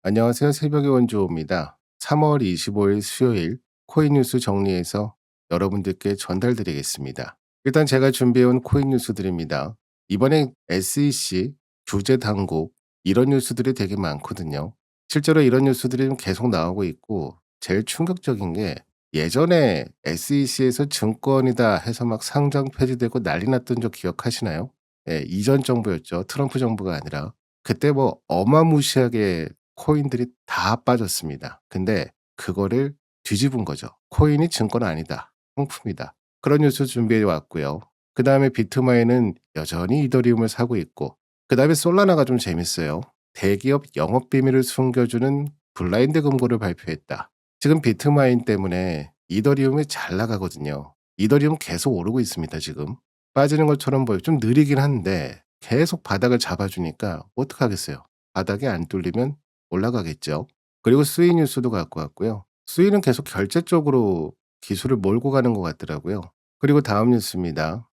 안녕하세요. 새벽의 원조입니다. 3월 25일 수요일 코인 뉴스 정리해서 여러분들께 전달드리겠습니다. 일단 제가 준비해온 코인 뉴스들입니다. 이번에 SEC, 규제 당국 이런 뉴스들이 되게 많거든요. 실제로 이런 뉴스들이 좀 계속 나오고 있고 제일 충격적인 게 예전에 SEC에서 증권이다 해서 막 상장 폐지되고 난리 났던 적 기억하시나요? 예, 이전 정부였죠. 트럼프 정부가 아니라. 그때 뭐 어마무시하게 코인들이 다 빠졌습니다. 근데 그거를 뒤집은 거죠. 코인이 증권 아니다. 상품이다. 그런 뉴스 준비해 왔고요. 그다음에 비트마인은 여전히 이더리움을 사고 있고 그다음에 솔라나가 좀 재밌어요. 대기업 영업 비밀을 숨겨주는 블라인드 금고를 발표했다. 지금 비트마인 때문에 이더리움이 잘 나가거든요. 이더리움 계속 오르고 있습니다, 지금. 빠지는 것처럼 보여 좀 느리긴 한데 계속 바닥을 잡아주니까 어떡하겠어요. 바닥이 안 뚫리면 올라가겠죠. 그리고 스위 뉴스도 갖고 왔고요. 스위는 계속 결제 쪽으로 기술을 몰고 가는 것 같더라고요. 그리고 다음 뉴스입니다.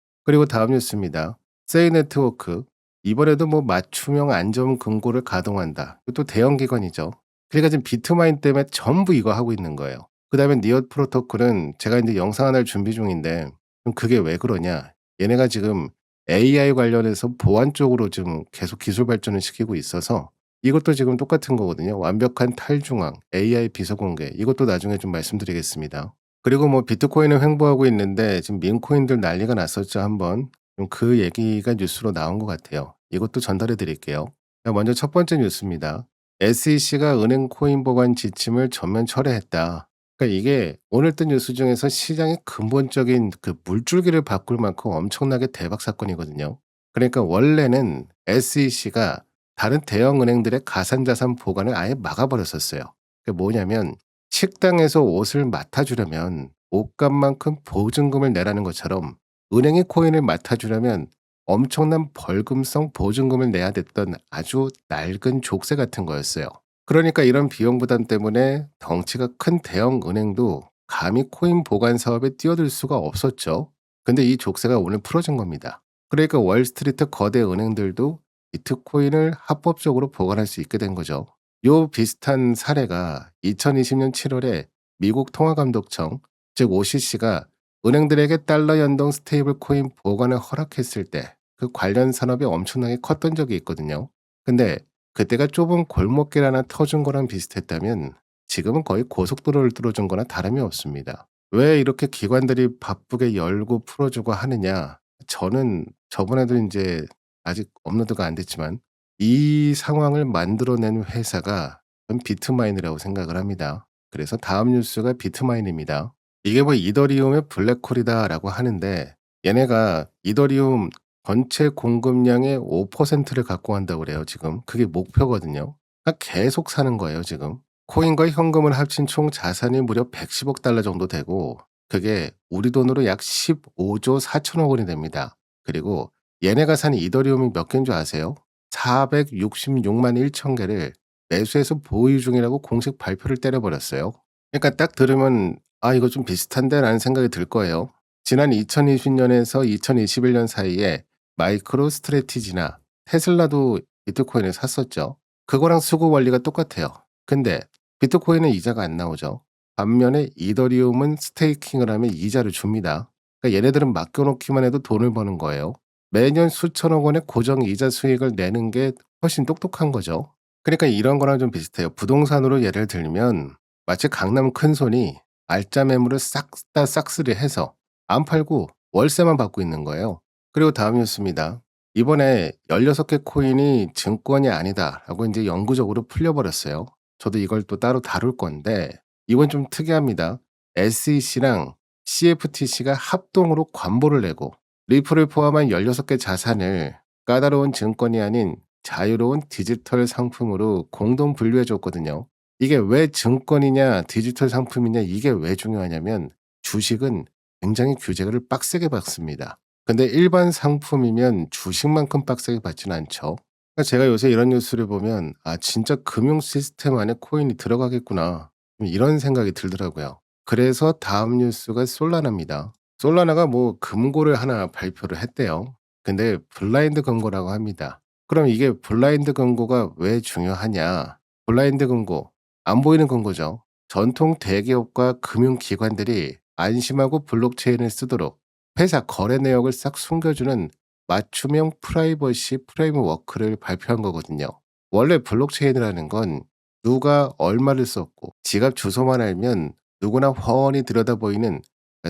세이 네트워크. 이번에도 뭐 맞춤형 안전 금고를 가동한다. 이것도 대형 기관이죠. 그러니까 지금 비트마인 때문에 전부 이거 하고 있는 거예요. 그다음에 니어 프로토콜은 제가 이제 영상 하나를 준비 중인데 그럼 그게 왜 그러냐? 얘네가 지금 AI 관련해서 보안 쪽으로 좀 계속 기술 발전을 시키고 있어서 이것도 지금 똑같은 거거든요. 완벽한 탈중앙, AI 비서공개 이것도 나중에 좀 말씀드리겠습니다. 그리고 뭐 비트코인을 횡보하고 있는데 지금 밈코인들 난리가 났었죠 한번. 좀 그 얘기가 뉴스로 나온 것 같아요. 이것도 전달해 드릴게요. 자, 먼저 첫 번째 뉴스입니다. SEC가 은행 코인 보관 지침을 전면 철회했다. 그러니까 이게 오늘 뜬 뉴스 중에서 시장의 근본적인 그 물줄기를 바꿀 만큼 엄청나게 대박 사건이거든요. 그러니까 원래는 SEC가 다른 대형 은행들의 가상자산 보관을 아예 막아버렸었어요. 그게 뭐냐면 식당에서 옷을 맡아주려면 옷값만큼 보증금을 내라는 것처럼 은행이 코인을 맡아주려면 엄청난 벌금성 보증금을 내야 됐던 아주 낡은 족쇄 같은 거였어요. 그러니까 이런 비용 부담 때문에 덩치가 큰 대형 은행도 감히 코인 보관 사업에 뛰어들 수가 없었죠. 근데 이 족쇄가 오늘 풀어진 겁니다. 그러니까 월스트리트 거대 은행들도 비트코인을 합법적으로 보관할 수 있게 된 거죠. 요 비슷한 사례가 2020년 7월에 미국 통화감독청, 즉 OCC가 은행들에게 달러 연동 스테이블 코인 보관을 허락했을 때 그 관련 산업이 엄청나게 컸던 적이 있거든요. 근데 그때가 좁은 골목길 하나 터준 거랑 비슷했다면 지금은 거의 고속도로를 뚫어준 거나 다름이 없습니다. 왜 이렇게 기관들이 바쁘게 열고 풀어주고 하느냐? 저는 저번에도 이제 아직 업로드가 안 됐지만 이 상황을 만들어낸 회사가 전 비트마인이라고 생각을 합니다. 그래서 다음 뉴스가 비트마인입니다. 이게 뭐 이더리움의 블랙홀이다라고 하는데 얘네가 이더리움 전체 공급량의 5%를 갖고 간다고 그래요, 지금. 그게 목표거든요. 그러니까 계속 사는 거예요, 지금. 코인과 현금을 합친 총 자산이 무려 110억 달러 정도 되고 그게 우리 돈으로 약 15조 4천억 원이 됩니다. 그리고 얘네가 산 이더리움이 몇 개인 줄 아세요? 466만 1천 개를 매수해서 보유 중이라고 공식 발표를 때려버렸어요. 그러니까 딱 들으면 아 이거 좀 비슷한데 라는 생각이 들 거예요. 지난 2020년에서 2021년 사이에 마이크로 스트래티지나 테슬라도 비트코인을 샀었죠. 그거랑 수급 원리가 똑같아요. 근데 비트코인은 이자가 안 나오죠. 반면에 이더리움은 스테이킹을 하면 이자를 줍니다. 그러니까 얘네들은 맡겨놓기만 해도 돈을 버는 거예요. 매년 수천억 원의 고정 이자 수익을 내는 게 훨씬 똑똑한 거죠. 그러니까 이런 거랑 좀 비슷해요. 부동산으로 예를 들면 마치 강남 큰손이 알짜 매물을 싹 다 싹쓸이 해서 안 팔고 월세만 받고 있는 거예요. 그리고 다음 뉴스입니다. 이번에 16개 코인이 증권이 아니다라고 이제 영구적으로 풀려버렸어요. 저도 이걸 또 따로 다룰 건데 이건 좀 특이합니다. SEC랑 CFTC가 합동으로 관보를 내고 리플을 포함한 16개 자산을 까다로운 증권이 아닌 자유로운 디지털 상품으로 공동 분류해 줬거든요. 이게 왜 증권이냐 디지털 상품이냐 이게 왜 중요하냐면 주식은 굉장히 규제를 빡세게 받습니다. 근데 일반 상품이면 주식만큼 빡세게 받지는 않죠. 그러니까 제가 요새 이런 뉴스를 보면 아 진짜 금융 시스템 안에 코인이 들어가겠구나 이런 생각이 들더라고요. 그래서 다음 뉴스가 솔라나입니다. 솔라나가 뭐 금고를 하나 발표를 했대요. 근데 블라인드 금고라고 합니다. 그럼 이게 블라인드 금고가 왜 중요하냐? 블라인드 금고, 안 보이는 금고죠. 전통 대기업과 금융기관들이 안심하고 블록체인을 쓰도록 회사 거래 내역을 싹 숨겨주는 맞춤형 프라이버시 프레임워크를 발표한 거거든요. 원래 블록체인이라는 건 누가 얼마를 썼고 지갑 주소만 알면 누구나 훤히 들여다 보이는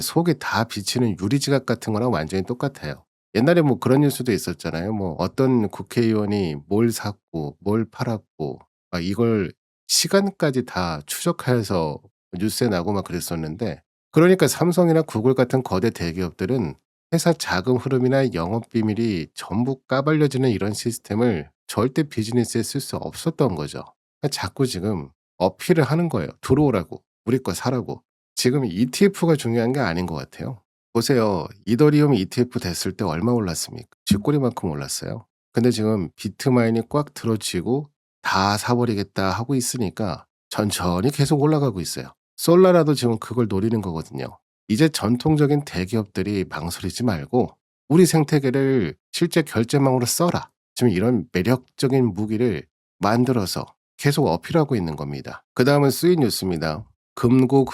속에 다 비치는 유리지갑 같은 거랑 완전히 똑같아요. 옛날에 뭐 그런 뉴스도 있었잖아요. 뭐 어떤 국회의원이 뭘 샀고 뭘 팔았고 이걸 시간까지 다 추적하여서 뉴스에 나고 막 그랬었는데, 그러니까 삼성이나 구글 같은 거대 대기업들은 회사 자금 흐름이나 영업 비밀이 전부 까발려지는 이런 시스템을 절대 비즈니스에 쓸 수 없었던 거죠. 그러니까 자꾸 지금 어필을 하는 거예요. 들어오라고. 우리 거 사라고. 지금 ETF가 중요한 게 아닌 것 같아요. 보세요. 이더리움 ETF 됐을 때 얼마 올랐습니까? 쥐꼬리만큼 올랐어요. 근데 지금 비트마인이 꽉 들어치고 다 사버리겠다 하고 있으니까 천천히 계속 올라가고 있어요. 솔라라도 지금 그걸 노리는 거거든요. 이제 전통적인 대기업들이 망설이지 말고 우리 생태계를 실제 결제망으로 써라. 지금 이런 매력적인 무기를 만들어서 계속 어필하고 있는 겁니다. 그 다음은 수위 뉴스입니다. 금고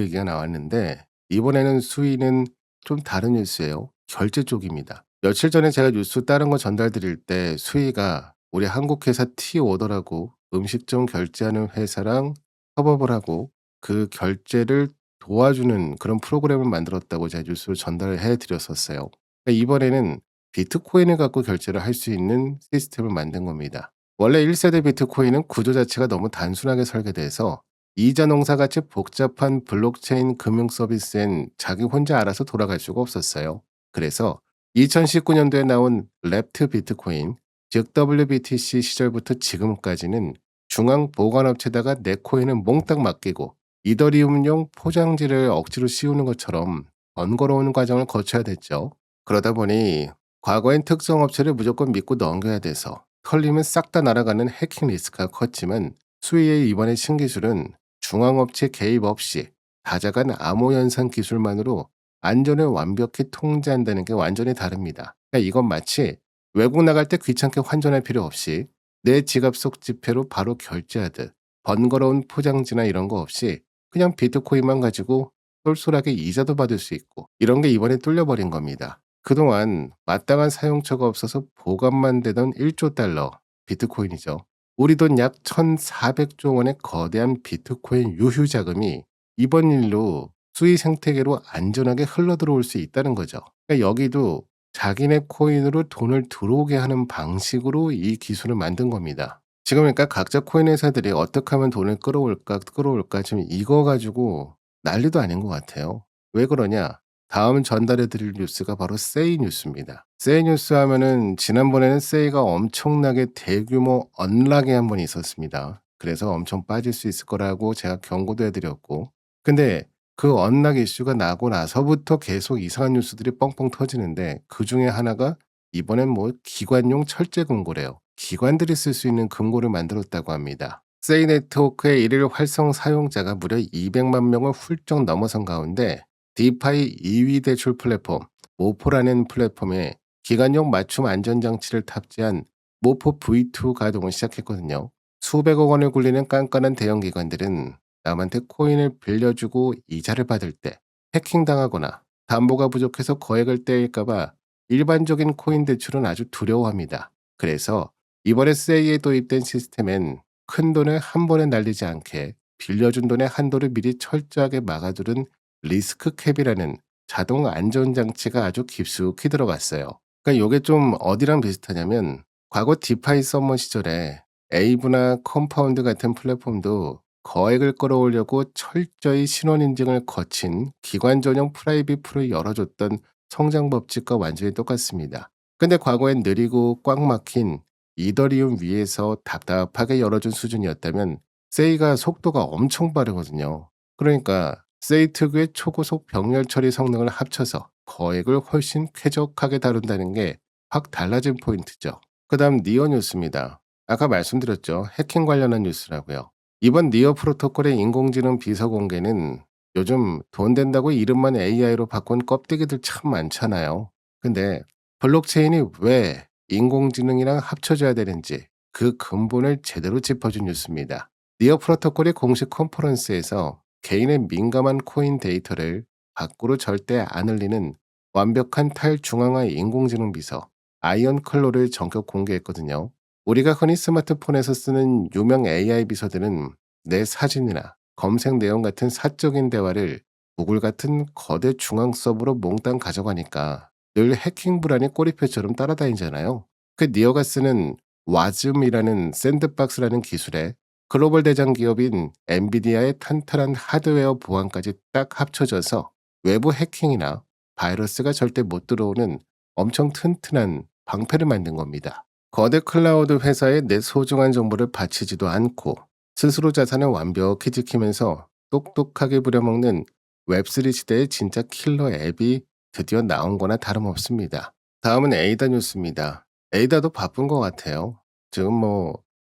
얘기가 나왔는데 이번에는 수위는 좀 다른 뉴스예요. 결제 쪽입니다. 며칠 전에 제가 뉴스 다른 거 전달드릴 때 수위가 우리 한국 회사 T오더라고 음식점 결제하는 회사랑 협업을 하고 그 결제를 도와주는 그런 프로그램을 만들었다고 제가 뉴스로 전달을 해 드렸었어요. 그러니까 이번에는 비트코인을 갖고 결제를 할 수 있는 시스템을 만든 겁니다. 원래 1세대 비트코인은 구조 자체가 너무 단순하게 설계돼서 이자 농사 같이 복잡한 블록체인 금융 서비스엔 자기 혼자 알아서 돌아갈 수가 없었어요. 그래서 2019년도에 나온 랩트 비트코인, 즉 WBTC 시절부터 지금까지는 중앙 보관업체다가 내 코인을 몽땅 맡기고 이더리움용 포장지를 억지로 씌우는 것처럼 번거로운 과정을 거쳐야 됐죠. 그러다 보니 과거엔 특정 업체를 무조건 믿고 넘겨야 돼서 털리면 싹 다 날아가는 해킹 리스크가 컸지만 수위의 이번의 신기술은 중앙업체 개입 없이 다자간 암호 연산 기술만으로 안전을 완벽히 통제한다는 게 완전히 다릅니다. 그러니까 이건 마치 외국 나갈 때 귀찮게 환전할 필요 없이 내 지갑 속 지폐로 바로 결제하듯 번거로운 포장지나 이런 거 없이 그냥 비트코인만 가지고 쏠쏠하게 이자도 받을 수 있고, 이런 게 이번에 뚫려버린 겁니다. 그동안 마땅한 사용처가 없어서 보관만 되던 1조 달러 비트코인이죠. 우리 돈 약 1,400조 원의 거대한 비트코인 유휴 자금이 이번 일로 수의 생태계로 안전하게 흘러들어올 수 있다는 거죠. 그러니까 여기도 자기네 코인으로 돈을 들어오게 하는 방식으로 이 기술을 만든 겁니다. 지금 그러니까 각자 코인 회사들이 어떻게 하면 돈을 끌어올까 지금 이거 가지고 난리도 아닌 것 같아요. 왜 그러냐? 다음 전달해 드릴 뉴스가 바로 세이 뉴스입니다. 세이 뉴스 하면은 지난번에는 세이가 엄청나게 대규모 언락이 한 번 있었습니다. 그래서 엄청 빠질 수 있을 거라고 제가 경고도 해 드렸고, 근데 그 언락 이슈가 나고 나서부터 계속 이상한 뉴스들이 뻥뻥 터지는데, 그중에 하나가 이번엔 뭐 기관용 철제 금고래요. 기관들이 쓸 수 있는 금고를 만들었다고 합니다. 세이 네트워크의 일일 활성 사용자가 무려 200만 명을 훌쩍 넘어선 가운데 디파이 2위 대출 플랫폼 모포라는 플랫폼에 기관용 맞춤 안전장치를 탑재한 모포 V2 가동을 시작했거든요. 수백억 원을 굴리는 깐깐한 대형 기관들은 남한테 코인을 빌려주고 이자를 받을 때 해킹당하거나 담보가 부족해서 거액을 떼일까봐 일반적인 코인 대출은 아주 두려워합니다. 그래서 이번에 세이에 도입된 시스템엔 큰 돈을 한 번에 날리지 않게 빌려준 돈의 한도를 미리 철저하게 막아두는 리스크 캡이라는 자동 안전장치가 아주 깊숙이 들어갔어요. 그러니까 이게 좀 어디랑 비슷하냐면 과거 디파이 썸머 시절에 에이브나 컴파운드 같은 플랫폼도 거액을 끌어오려고 철저히 신원 인증을 거친 기관 전용 프라이빗 풀을 열어줬던 성장 법칙과 완전히 똑같습니다. 근데 과거엔 느리고 꽉 막힌 이더리움 위에서 답답하게 열어준 수준이었다면 세이가 속도가 엄청 빠르거든요. 그러니까 세이 특유의 초고속 병렬 처리 성능을 합쳐서 거액을 훨씬 쾌적하게 다룬다는 게 확 달라진 포인트죠. 그 다음 니어 뉴스입니다. 아까 말씀드렸죠. 해킹 관련한 뉴스라고요. 이번 니어 프로토콜의 인공지능 비서 공개는 요즘 돈 된다고 이름만 AI로 바꾼 껍데기들 참 많잖아요. 근데 블록체인이 왜 인공지능이랑 합쳐져야 되는지 그 근본을 제대로 짚어준 뉴스입니다. 니어 프로토콜이 공식 컨퍼런스에서 개인의 민감한 코인 데이터를 밖으로 절대 안 흘리는 완벽한 탈중앙화 인공지능 비서 아이언 클로를 전격 공개했거든요. 우리가 흔히 스마트폰에서 쓰는 유명 AI 비서들은 내 사진이나 검색 내용 같은 사적인 대화를 구글 같은 거대 중앙 서버로 몽땅 가져가니까 늘 해킹 불안이 꼬리표처럼 따라다니잖아요. 그 니어가 쓰는 와즘이라는 샌드박스라는 기술에 글로벌 대장 기업인 엔비디아의 탄탄한 하드웨어 보안까지 딱 합쳐져서 외부 해킹이나 바이러스가 절대 못 들어오는 엄청 튼튼한 방패를 만든 겁니다. 거대 클라우드 회사에 내 소중한 정보를 바치지도 않고 스스로 자산을 완벽히 지키면서 똑똑하게 부려먹는 웹3 시대의 진짜 킬러 앱이 드디어 나온 거나 다름없습니다. 다음은 에이다 뉴스입니다. 에이다도 바쁜 것 같아요. 지금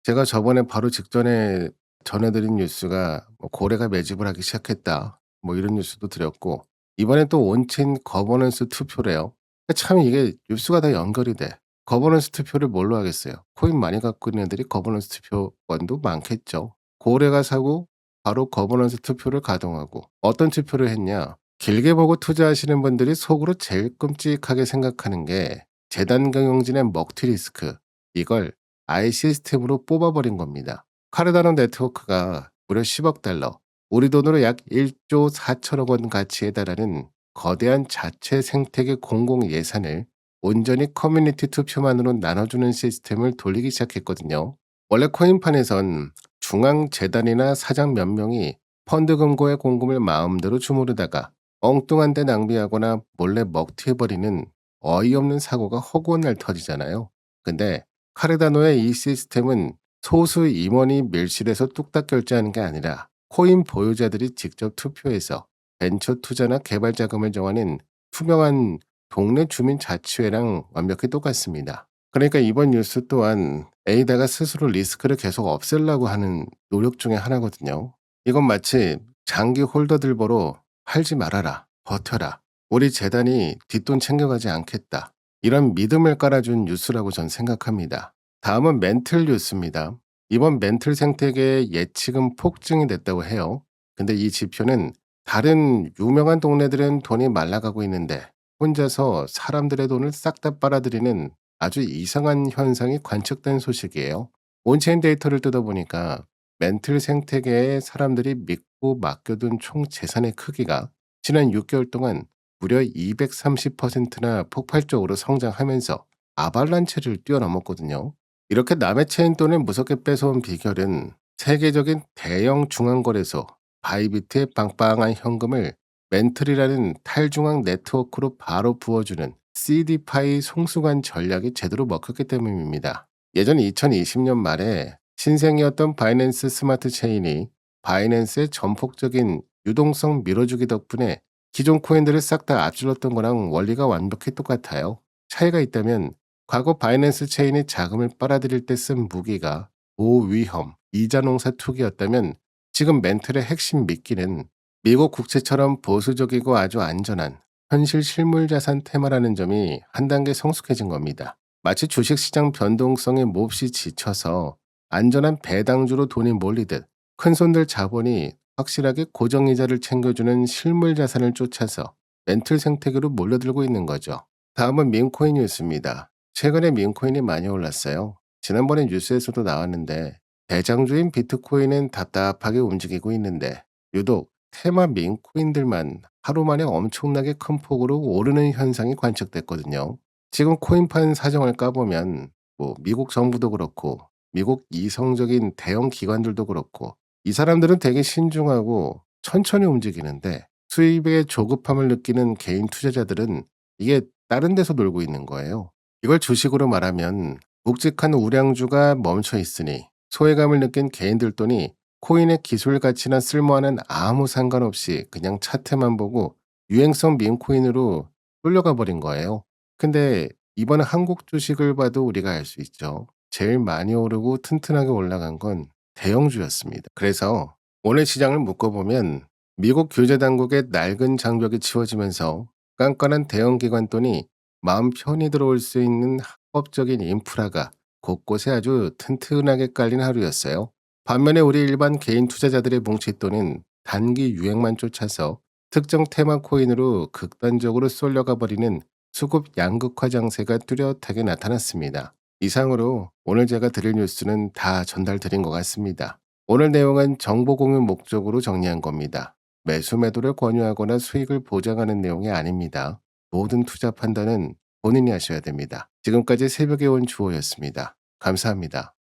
제가 저번에 바로 직전에 전해드린 뉴스가 고래가 매집을 하기 시작했다. 이런 뉴스도 드렸고, 이번엔 또 온체인 거버넌스 투표래요. 참 이게 뉴스가 다 연결이 돼. 거버넌스 투표를 뭘로 하겠어요? 코인 많이 갖고 있는 애들이 거버넌스 투표권도 많겠죠. 고래가 사고 바로 거버넌스 투표를 가동하고, 어떤 투표를 했냐? 길게 보고 투자하시는 분들이 속으로 제일 끔찍하게 생각하는 게 재단 경영진의 먹튀 리스크, 이걸 아예 시스템으로 뽑아버린 겁니다. 카르다노 네트워크가 무려 10억 달러, 우리 돈으로 약 1조 4천억 원 가치에 달하는 거대한 자체 생태계 공공 예산을 온전히 커뮤니티 투표만으로 나눠주는 시스템을 돌리기 시작했거든요. 원래 코인판에선 중앙재단이나 사장 몇 명이 펀드 금고의 공금을 마음대로 주무르다가 엉뚱한 데 낭비하거나 몰래 먹튀해버리는 어이없는 사고가 허구한 날 터지잖아요. 근데 카르다노의 이 시스템은 소수 임원이 밀실에서 뚝딱 결제하는 게 아니라 코인 보유자들이 직접 투표해서 벤처 투자나 개발 자금을 정하는 투명한 동네 주민 자치회랑 완벽히 똑같습니다. 그러니까 이번 뉴스 또한 에이다가 스스로 리스크를 계속 없애려고 하는 노력 중에 하나거든요. 이건 마치 장기 홀더들 보러 팔지 말아라, 버텨라, 우리 재단이 뒷돈 챙겨가지 않겠다, 이런 믿음을 깔아준 뉴스라고 전 생각합니다. 다음은 멘틀 뉴스입니다. 이번 멘틀 생태계의 예측은 폭증이 됐다고 해요. 근데 이 지표는 다른 유명한 동네들은 돈이 말라가고 있는데 혼자서 사람들의 돈을 싹 다 빨아들이는 아주 이상한 현상이 관측된 소식이에요. 온체인 데이터를 뜯어보니까 멘틀 생태계에 사람들이 믿고 맡겨둔 총 재산의 크기가 지난 6개월 동안 무려 230%나 폭발적으로 성장하면서 아발란체를 뛰어넘었거든요. 이렇게 남의 체인 돈을 무섭게 뺏어온 비결은 세계적인 대형 중앙거래소 바이비트의 빵빵한 현금을 멘틀이라는 탈중앙 네트워크로 바로 부어주는 CD파이 송수관 전략이 제대로 먹혔기 때문입니다. 예전 2020년 말에 신생이었던 바이낸스 스마트 체인이 바이낸스의 전폭적인 유동성 밀어주기 덕분에 기존 코인들을 싹 다 앞질렀던 거랑 원리가 완벽히 똑같아요. 차이가 있다면 과거 바이낸스 체인이 자금을 빨아들일 때 쓴 무기가 고위험 이자농사 투기였다면 지금 멘틀의 핵심 미끼는 미국 국채처럼 보수적이고 아주 안전한 현실 실물 자산 테마라는 점이 한 단계 성숙해진 겁니다. 마치 주식시장 변동성에 몹시 지쳐서 안전한 배당주로 돈이 몰리듯 큰손들 자본이 확실하게 고정이자를 챙겨주는 실물 자산을 쫓아서 멘틀 생태계로 몰려들고 있는 거죠. 다음은 민코인 뉴스입니다. 최근에 민코인이 많이 올랐어요. 지난번에 뉴스에서도 나왔는데 대장주인 비트코인은 답답하게 움직이고 있는데 유독 테마 민코인들만 하루 만에 엄청나게 큰 폭으로 오르는 현상이 관측됐거든요. 지금 코인판 사정을 까보면 미국 정부도 그렇고 미국 이성적인 대형 기관들도 그렇고 이 사람들은 되게 신중하고 천천히 움직이는데 수입의 조급함을 느끼는 개인 투자자들은 이게 다른 데서 놀고 있는 거예요. 이걸 주식으로 말하면 묵직한 우량주가 멈춰 있으니 소외감을 느낀 개인들 돈이 코인의 기술 가치나 쓸모와는 아무 상관없이 그냥 차트만 보고 유행성 밈코인으로 끌려가 버린 거예요. 근데 이번 한국 주식을 봐도 우리가 알 수 있죠. 제일 많이 오르고 튼튼하게 올라간 건 대형주였습니다. 그래서 오늘 시장을 묶어보면 미국 규제 당국의 낡은 장벽이 치워지면서 깐깐한 대형 기관 돈이 마음 편히 들어올 수 있는 합법적인 인프라가 곳곳에 아주 튼튼하게 깔린 하루였어요. 반면에 우리 일반 개인 투자자들의 뭉칫돈은 단기 유행만 쫓아서 특정 테마 코인으로 극단적으로 쏠려가 버리는 수급 양극화 장세가 뚜렷하게 나타났습니다. 이상으로 오늘 제가 드릴 뉴스는 다 전달드린 것 같습니다. 오늘 내용은 정보 공유 목적으로 정리한 겁니다. 매수 매도를 권유하거나 수익을 보장하는 내용이 아닙니다. 모든 투자 판단은 본인이 하셔야 됩니다. 지금까지 새벽에 온 주호였습니다. 감사합니다.